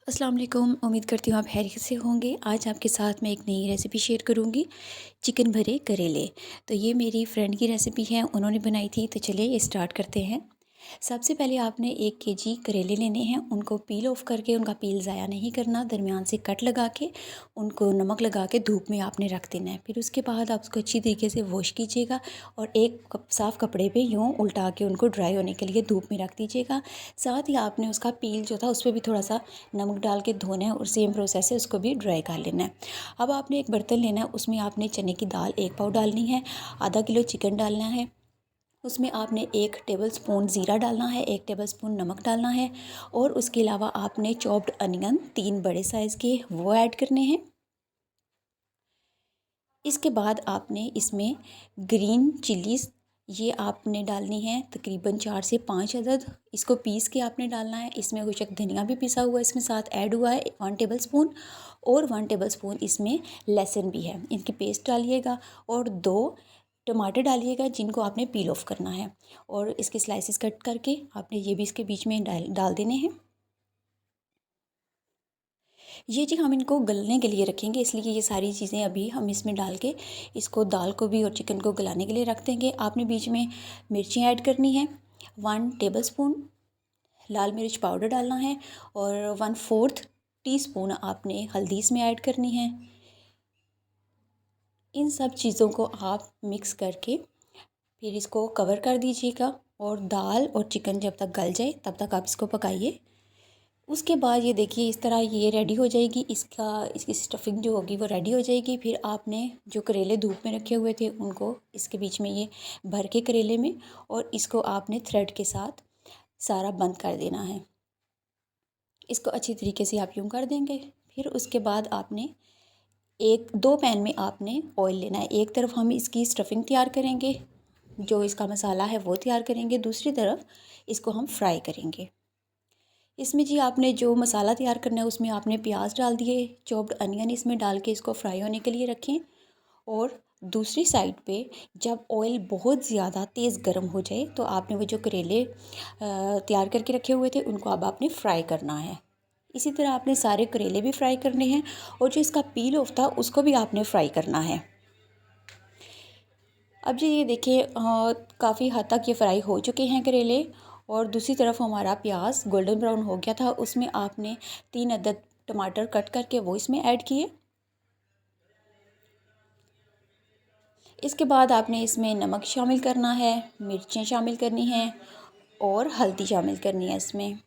अस्सलाम वालेकुम। उम्मीद करती हूँ आप खैरियत से होंगे। आज आपके साथ मैं एक नई रेसिपी शेयर करूँगी, चिकन भरे करेले। तो ये मेरी फ्रेंड की रेसिपी है, उन्होंने बनाई थी। तो चलिए ये स्टार्ट करते हैं। सबसे पहले आपने 1 केजी करेले लेने हैं, उनको पील ऑफ करके, उनका पील ज़ाया नहीं करना, दरमियान से कट लगा के उनको नमक लगा के धूप में आपने रख देना है। फिर उसके बाद आप उसको अच्छी तरीके से वॉश कीजिएगा और एक साफ़ कपड़े पे यूँ उल्टा के उनको ड्राई होने के लिए धूप में रख दीजिएगा। साथ ही आपने उसका पील जो था उस पर भी थोड़ा सा नमक डाल के धोना है और सेम प्रोसेस से उसको भी ड्राई कर लेना है। अब आपने एक बर्तन लेना है, उसमें आपने चने की दाल 1 पाव डालनी है, आधा किलो चिकन डालना है, उसमें आपने 1 टेबलस्पून ज़ीरा डालना है, 1 टेबलस्पून नमक डालना है और उसके अलावा आपने चॉप्ड अनियन 3 बड़े साइज़ के वो ऐड करने हैं। इसके बाद आपने इसमें ग्रीन चिलीज़ ये आपने डालनी है तकरीबन 4 से 5 अदद। इसको पीस के आपने डालना है। इसमें कुछ धनिया भी पिसा हुआ इसमें साथ ऐड हुआ है 1 टेबलस्पून और 1 टेबलस्पून इसमें लहसुन भी है, इनकी पेस्ट डालिएगा और 2 टमाटर डालिएगा जिनको आपने पील ऑफ करना है और इसके स्लाइसेस कट करके आपने ये भी इसके बीच में डाल देने हैं। ये जी हम इनको गलने के लिए रखेंगे, इसलिए ये सारी चीज़ें अभी हम इसमें डाल के इसको दाल को भी और चिकन को गलाने के लिए रख देंगे। आपने बीच में मिर्ची ऐड करनी है, 1 टेबलस्पून लाल मिर्च पाउडर डालना है और 1/4 टीस्पून आपने हल्दी इसमें ऐड करनी है। इन सब चीज़ों को आप मिक्स करके फिर इसको कवर कर दीजिएगा और दाल और चिकन जब तक गल जाए तब तक आप इसको पकाइए। उसके बाद ये देखिए इस तरह ये रेडी हो जाएगी, इसकी स्टफिंग जो होगी वो रेडी हो जाएगी। फिर आपने जो करेले धूप में रखे हुए थे उनको इसके बीच में ये भर के करेले में और इसको आपने थ्रेड के साथ सारा बंद कर देना है। इसको अच्छी तरीके से आप यूँ कर देंगे। फिर उसके बाद आपने 2 पैन में आपने ऑयल लेना है। एक तरफ हम इसकी स्टफिंग तैयार करेंगे, जो इसका मसाला है वो तैयार करेंगे, दूसरी तरफ इसको हम फ्राई करेंगे। इसमें जी आपने जो मसाला तैयार करना है उसमें आपने प्याज डाल दिए, चॉप्ड अनियन इसमें डाल के इसको फ्राई होने के लिए रखें और दूसरी साइड पे जब ऑयल बहुत ज़्यादा तेज़ गर्म हो जाए तो आपने वो जो करेले तैयार करके रखे हुए थे उनको अब आपने फ्राई करना है। इसी तरह आपने सारे करेले भी फ्राई करने हैं और जो इसका पील ऑफ था उसको भी आपने फ्राई करना है। अब जी ये देखिए काफ़ी हद तक ये फ्राई हो चुके हैं करेले और दूसरी तरफ हमारा प्याज गोल्डन ब्राउन हो गया था। उसमें आपने 3 अदद टमाटर कट करके वो इसमें ऐड किए। इसके बाद आपने इसमें नमक शामिल करना है, मिर्चें शामिल करनी हैं और हल्दी शामिल करनी है इसमें।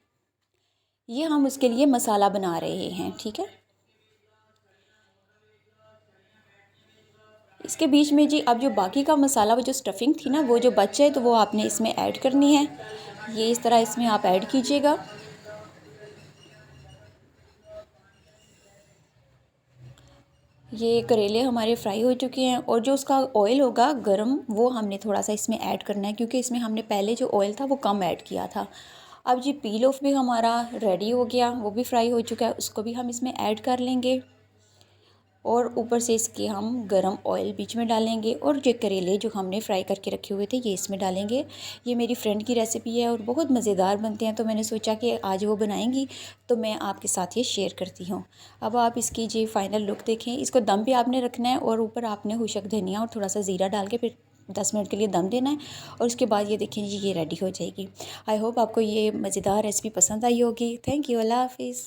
ये हम उसके लिए मसाला बना रहे हैं, ठीक है। इसके बीच में जी अब जो बाकी का मसाला वो जो स्टफिंग थी ना वो जो बच जाए तो वो आपने इसमें ऐड करनी है। ये इस तरह इसमें आप ऐड कीजिएगा। ये करेले हमारे फ्राई हो चुके हैं और जो उसका ऑयल होगा गरम वो हमने थोड़ा सा इसमें ऐड करना है क्योंकि इसमें हमने पहले जो ऑयल था वो कम ऐड किया था। अब जी पील ऑफ भी हमारा रेडी हो गया, वो भी फ्राई हो चुका है, उसको भी हम इसमें ऐड कर लेंगे और ऊपर से इसके हम गरम ऑयल बीच में डालेंगे और जो करेले जो हमने फ्राई करके रखे हुए थे ये इसमें डालेंगे। ये मेरी फ्रेंड की रेसिपी है और बहुत मज़ेदार बनते हैं तो मैंने सोचा कि आज वो बनाएंगी तो मैं आपके साथ ये शेयर करती हूँ। अब आप इसकी जी फाइनल लुक देखें। इसको दम पे आपने रखना है और ऊपर आपने खुशक धनिया और थोड़ा सा ज़ीरा डाल के फिर 10 मिनट के लिए दम देना है और उसके बाद ये देखें जी ये रेडी हो जाएगी। आई होप आपको ये मज़ेदार रेसिपी पसंद आई होगी। Thank you. अल्लाह हाफिज़।